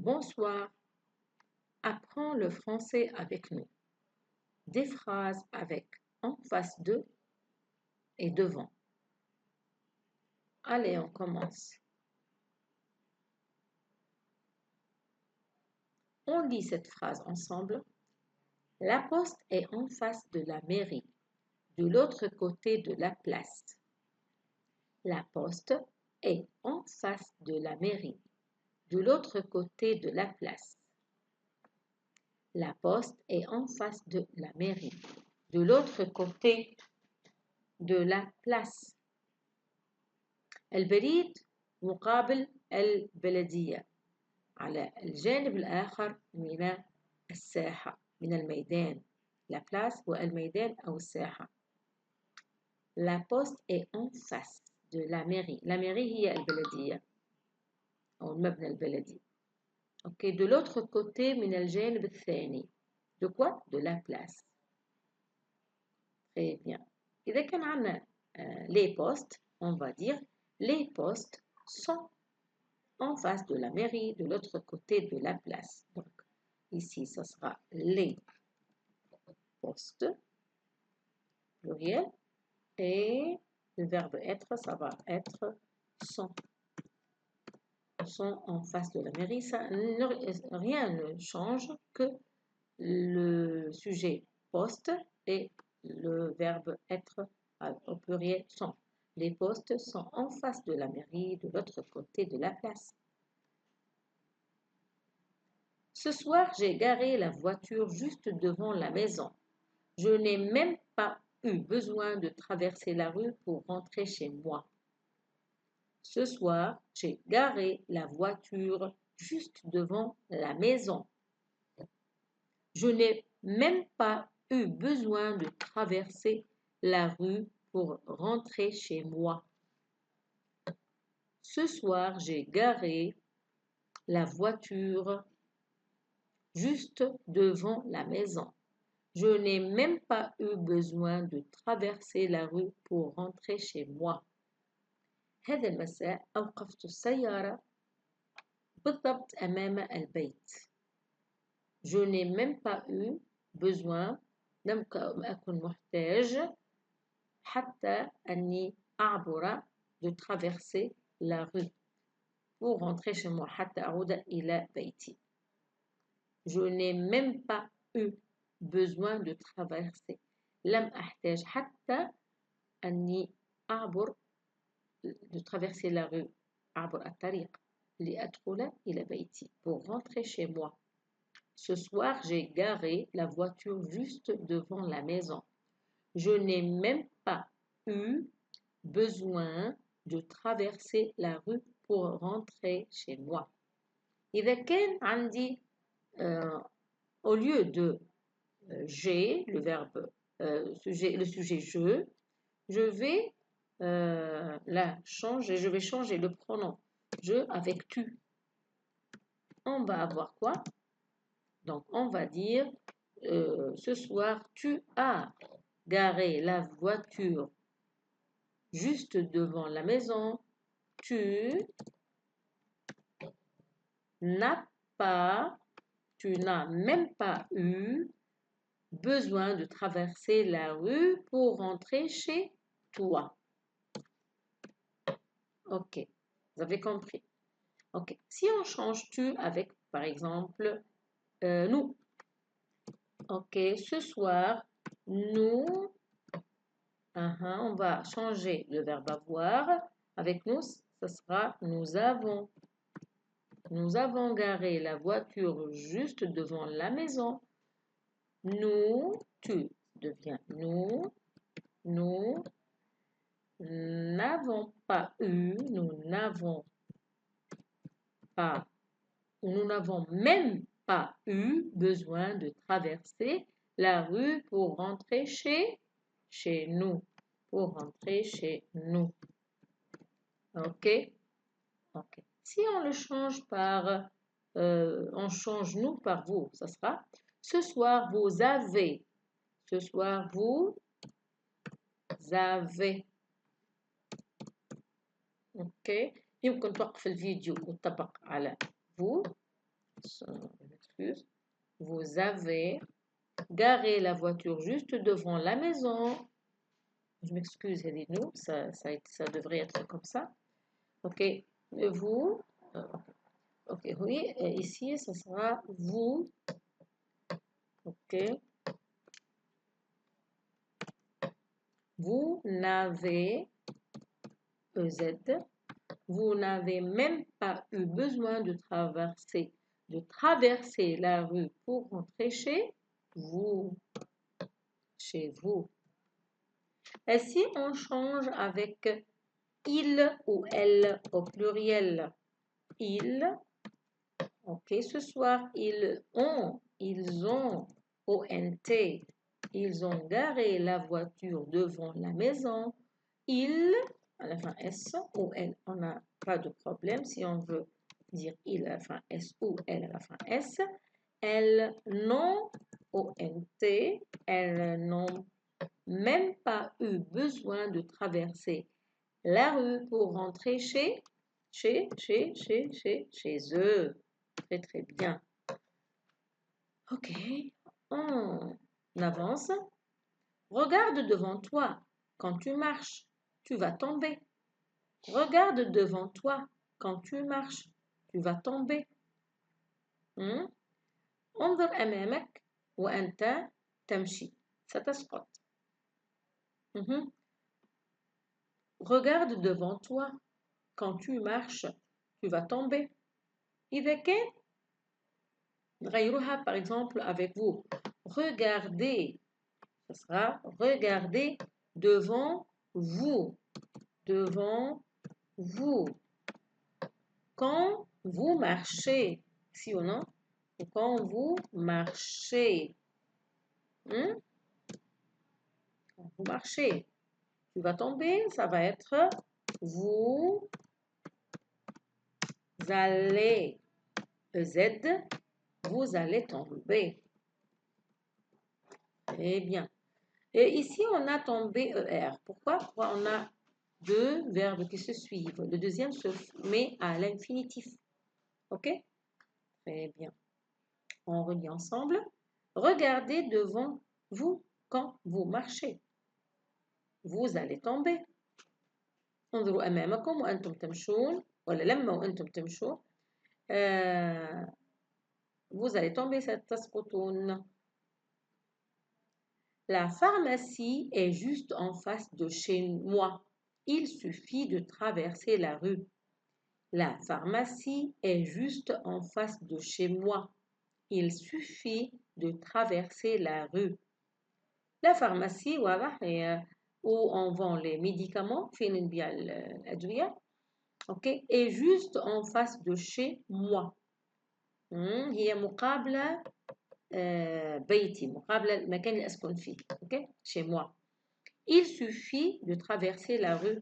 Bonsoir. Apprends le français avec nous. Des phrases avec en face de et devant. Allez, on commence. On lit cette phrase ensemble. La poste est en face de la mairie, de l'autre côté de la place. La poste est en face de la mairie, de l'autre côté de la place. La poste est en face de la mairie, de l'autre côté de la place. البريد مقابل البلدية على الجانب الآخر من الساحة من الميدان. La place والميدان أو الساحة. La poste est en face de la mairie. La mairie هي البلدية أو المبنى البلدي. Okay. De l'autre côté من الجانب الثاني. De quoi? De la place. Très bien. إذا كان عنا les postes, on va dire les postes sont en face de la mairie, de l'autre côté de la place. Donc, ici, ce sera les postes, pluriel, et le verbe être, ça va être sont. Sont en face de la mairie. Rien ne change que le sujet poste et le verbe être au pluriel sont. Les postes sont en face de la mairie, de l'autre côté de la place. Ce soir, j'ai garé la voiture juste devant la maison. Je n'ai même pas eu besoin de traverser la rue pour rentrer chez moi. Ce soir, j'ai garé la voiture juste devant la maison. Je n'ai même pas eu besoin de traverser la rue pour rentrer chez moi. Ce soir, j'ai garé la voiture juste devant la maison. Je n'ai même pas eu besoin de traverser la rue pour rentrer chez moi. هذا المساء أوقفت السيارة بالضبط أمام البيت. Je n'ai même pas eu besoin لم أكن محتاج حتى أني أعبر de traverser la rue pour rentrer chez moi حتى أعود إلى بيتي. Je n'ai même pas eu besoin de traverser. لم أحتاج حتى أني أعبر de traverser la rue أعبر الطريق لأدخل إلى بيتي pour rentrer chez moi. Ce soir, j'ai garé la voiture juste devant la maison. Je n'ai même pas eu besoin de traverser la rue pour rentrer chez moi. إذا كان عندي au lieu de j'ai, le verbe, le sujet je vais la changer, je vais changer le pronom je avec tu. On va avoir quoi? Donc, on va dire ce soir, tu as garé la voiture juste devant la maison. Tu n'as même pas eu besoin de traverser la rue pour rentrer chez toi. Ok, vous avez compris. Ok, si on change tu avec, par exemple, nous. Ok, ce soir, nous, on va changer le verbe avoir. Avec nous, ce sera nous avons. Nous avons garé la voiture juste devant la maison. Nous, tu deviens nous n'avons pas eu, nous n'avons même pas eu besoin de traverser la rue pour rentrer chez nous. Pour rentrer chez nous. Ok? Ok. Si on le change par, on change nous par vous, ça sera ce soir vous avez. Ce soir vous avez. Ok. يمكن توقف الفيديو وتطبق على vous. avez garé la voiture juste devant la maison. Je m'excuse, nous, ça devrait être comme ça. Ok, vous, ok, oui, et ici, ça sera vous. Ok, vous n'avez, EZ, vous n'avez même pas eu besoin de traverser la rue pour rentrer chez vous. Chez vous. Et si on change avec il ou elle au pluriel, il, ok, ce soir, ils ont, ONT, ils ont garé la voiture devant la maison. Ils, à la fin S, ou elle, on n'a pas de problème si on veut dire il à la fin S ou elle à la fin S. Elles n'ont, ONT, elles n'ont même pas eu besoin de traverser la rue pour rentrer chez eux. Très très bien. Ok, on avance. Regarde devant toi. Quand tu marches, tu vas tomber. Regarde devant toi. Quand tu marches, tu vas tomber. انظر أمامك وأنت تمشي ستسقط. Regarde devant toi. Quand tu marches, tu vas tomber. إذا كان نغيرها par exemple avec vous. Regardez. Ce sera regardez devant vous. Devant vous. Quand vous marchez. Si ou non? Quand vous marchez. Quand vous marchez. Tu vas tomber. Ça va être vous allez. Z. Vous allez tomber. Très bien. Et ici, on a tombé ER. Pourquoi? Pourquoi on a deux verbes qui se suivent. Le deuxième se met à l'infinitif. Ok? Très bien. On relit ensemble. Regardez devant vous quand vous marchez. Vous allez tomber. انظروا أمامكم وأنتم تمشون ولا لما وأنتم تمشون. Vous allez tomber, ستسقطون. La pharmacie est juste en face de chez moi. Il suffit de traverser la rue. La pharmacie est juste en face de chez moi. Il suffit de traverser la rue. La pharmacie, واضح, où on vend les médicaments, فين نبيع الأدوية, ok, est juste en face de chez moi. هي مقابلة بيتي, مقابلة المكان اللي أسكن فيه, ok, chez moi. Il suffit de traverser la rue.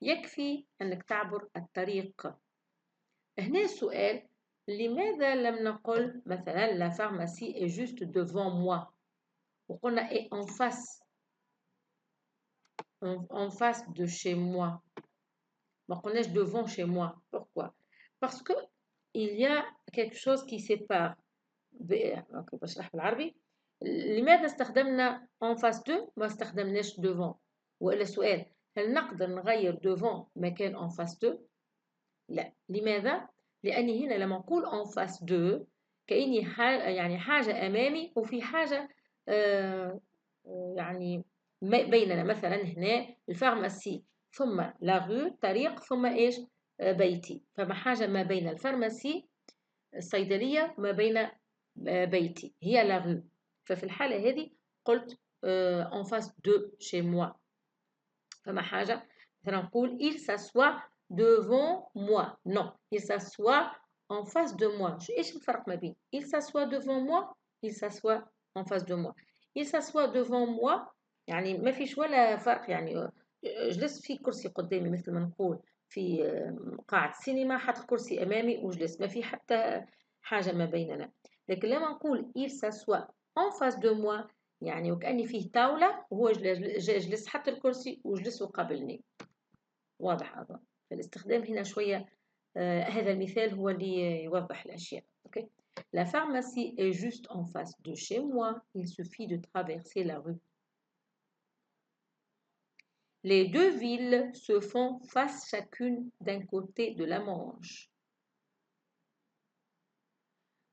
يكفي أنك تعبر الطريق. هنا السؤال, لماذا لم نقل مثلا la pharmacie est juste devant moi وقلنا est en face de chez moi, ما قلناش devant chez moi. Pourquoi? Parce que il y a quelque chose qui sépare. بشرح بالعربي. لماذا استخدمنا en face de ما استخدمناش devant؟ وإلا سؤال, هل نقدر نغير devant مكان en face de؟ لا. لماذا؟ لأني هنا لما نقول en face de كأني يعني حاجة أمامي وفي حاجة يعني بيننا. مثلا هنا الفارماسي ثم لا رue طريق ثم إيش بيتي. فما حاجة ما بين الفارماسي الصيدلية وما بين بيتي هي لا rue. ففي الحالة هذه قلت en face de chez moi. فما حاجة مثلا نقول il s'assoit devant moi. Non, il s'assoit en face de moi. إيش الفرق ما بين il s'assoit devant moi, il s'assoit en face de moi. Il s'assoit devant moi يعني ما فيش ولا فرق. يعني جلست في كرسي قدامي مثل ما نقول في قاعة السينما، حط كرسي أمامي وجلست، ما في حتى حاجة ما بيننا. لكن لما نقول il s'assoit en face de moi يعني وكأني فيه طاولة وهو جلس حتى الكرسي وجلس وقابلني. واضح أظن. فالاستخدام هنا شوية هذا المثال هو اللي يوضح الأشياء. أوكي. La pharmacie est juste en face de chez moi. Il suffit de traverser la rue. Les deux villes se font face chacune d'un côté de la Manche.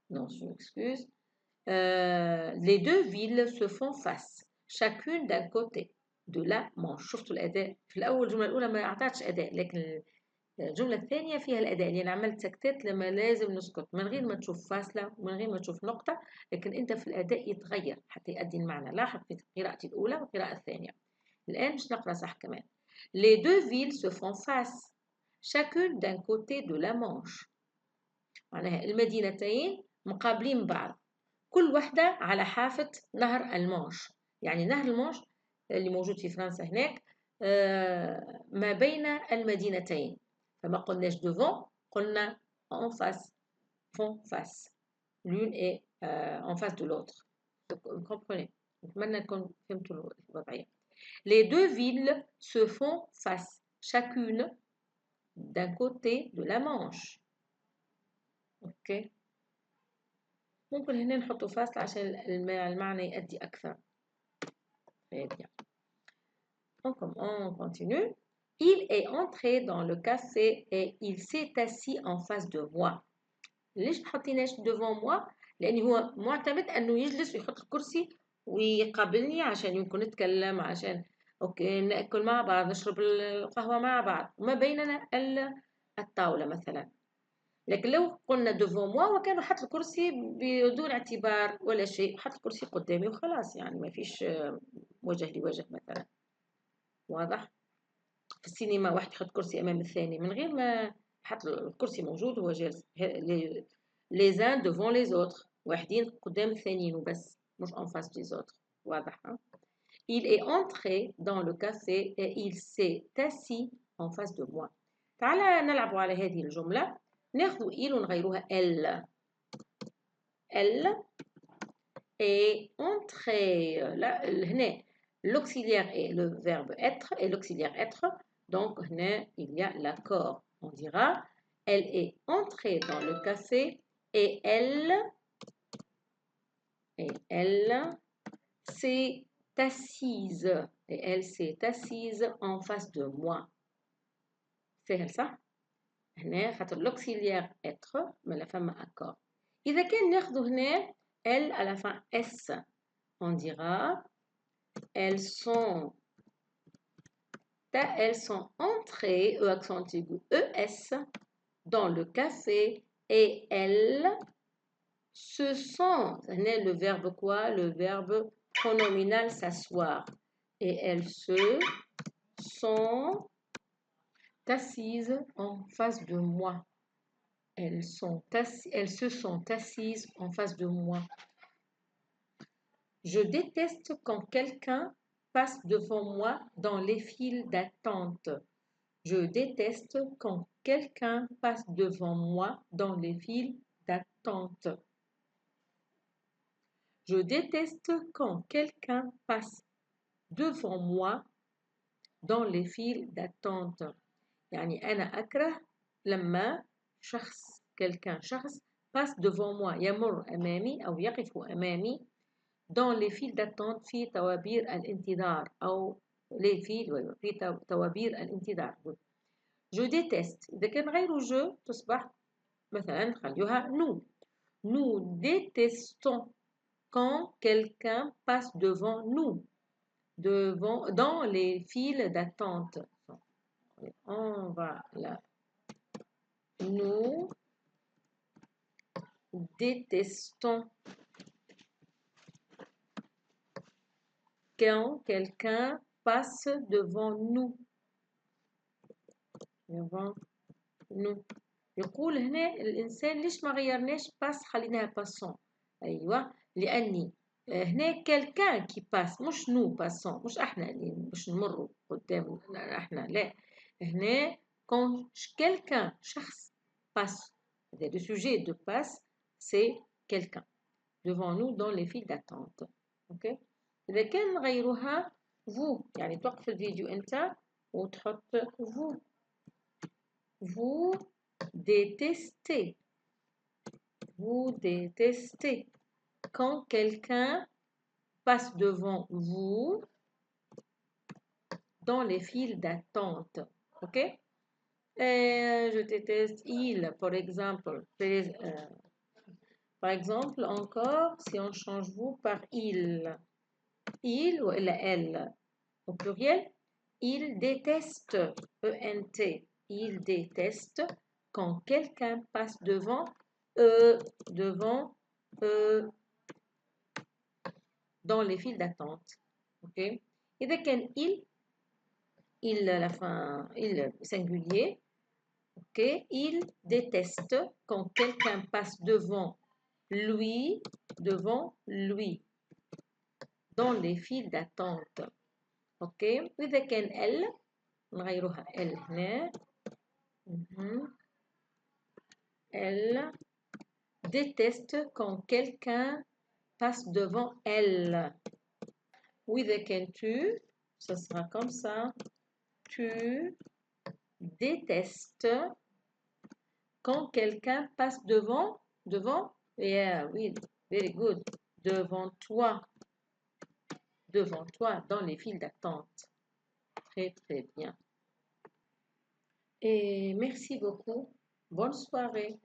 Non, je m'excuse. Les deux villes se font face chacune d'un côté de la Manche. شفتوا الأداء في الأول الجملة الأولى ما أعطتش أداء، لكن الجملة الثانية فيها الأداء، اللي أنا عملت سكتات لما لازم نسكت من غير ما تشوف فاصلة ومن غير ما تشوف نقطة، لكن أنت في الأداء يتغير حتى يؤدي المعنى. لاحظ في قراءتي الأولى والقراءة الثانية. الآن مش نقرأ صح كمان. Les deux villes se font face chacune d'un côté de la Manche. معناها المدينتين مقابلين بعض، كل واحدة على حافة نهر المانش. يعني نهر المانش اللي موجود في فرنسا هناك ما بين المدينتين، فما قلناش devant، قلنا en face، font face. L'une est en face de l'autre. Vous comprenez؟ أتمنى تكونوا فهمتوا الوضعية. Les deux villes se font face chacune d'un côté de la Manche. اوكي، ممكن هنا نحطوا فاصلة عشان المعنى يؤدي أكثر. Très bien. On continue. Il est entré dans le café et il s'est assis en face de moi. ليش ما حطيناش devant moi؟ لأن هو معتمد أنه يجلس ويحط الكرسي ويقابلني عشان يمكن نتكلم، عشان أوكي نأكل مع بعض، نشرب القهوة مع بعض، وما بيننا الطاولة مثلا. لكن لو قلنا devant moi وكانوا حط الكرسي بدون اعتبار ولا شيء، حط الكرسي قدامي وخلاص، يعني ما فيش وجه لوجه مثلا. واضح؟ في السينما واحد يحط كرسي أمام الثاني من غير ما حط الكرسي موجود وهو جالس. les uns devant les autres، واحدين قدام الثانيين وبس، مش en face des autres. واضح؟ Il est entré dans le café et il s'est assis en face de moi. تعال نلعب على هذه الجملة. ناخذ il ونغيروها elle. Elle est entrée. Là, هنا l'auxiliaire est le verbe être et l'auxiliaire être. Donc, هنا il y a l'accord. On dira elle est entrée dans le café et elle s'est assise. Et elle s'est assise en face de moi. C'est ça? هنا خاطر l'auxiliaire être ما لا فما accord. إذا كان ناخذ هنا elle à la fin s، on dira elles sont entrées, e accent aigu es, dans le café et elles se sont. هنا le verbe quoi? Le verbe pronominal s'asseoir. Et elles se sont assises en face de moi. Elles se sont assises en face de moi. Je déteste quand quelqu'un passe devant moi dans les files d'attente. Je déteste quand quelqu'un passe devant moi dans les files d'attente. Je déteste quand quelqu'un passe devant moi dans les files d'attente. يعني أنا أكره لما quelqu'un passe devant moi، يمر أمامي أو يقف أمامي dans les files d'attente في طوابير الانتظار أو les files في طوابير الانتظار. Je déteste إذا كان غير je تصبح مثلا نخليها nous. Nous détestons quand quelqu'un passe devant nous, dans les files d'attente. On va là. Nous détestons quand quelqu'un passe devant nous. يقول هنا الإنسان ليش ما غيرناش باس خليناها باسون؟ أيوة، لأني هنا quelqu'un qui passe، مش nous passons، مش احنا اللي مش نمروا قدام احنا، لا، هنا quand quelqu'un شخص passe، le sujet de passe c'est quelqu'un devant nous dans les files d'attente. اوكي، إذا كان غيرها vous، يعني توقف الفيديو أنت وتحط vous détestez Vous détestez quand quelqu'un passe devant vous dans les files d'attente. OK? Je déteste il, par exemple, encore, si on change vous par il ou elle, au pluriel, il déteste, E-N-T, il déteste quand quelqu'un passe devant, dans les files d'attente. OK? إذا كان la fin, il singulier, OK? Il déteste quand quelqu'un passe devant lui, dans les files d'attente. OK? وإذا كان elle, نغيرها elle هنا. Elle déteste quand quelqu'un passe devant elle. وإذا كان tu, ça sera comme ça. Tu détestes quand quelqu'un passe devant, yeah, oui, very good, devant toi, dans les files d'attente. Très, très bien. Et merci beaucoup. Bonne soirée.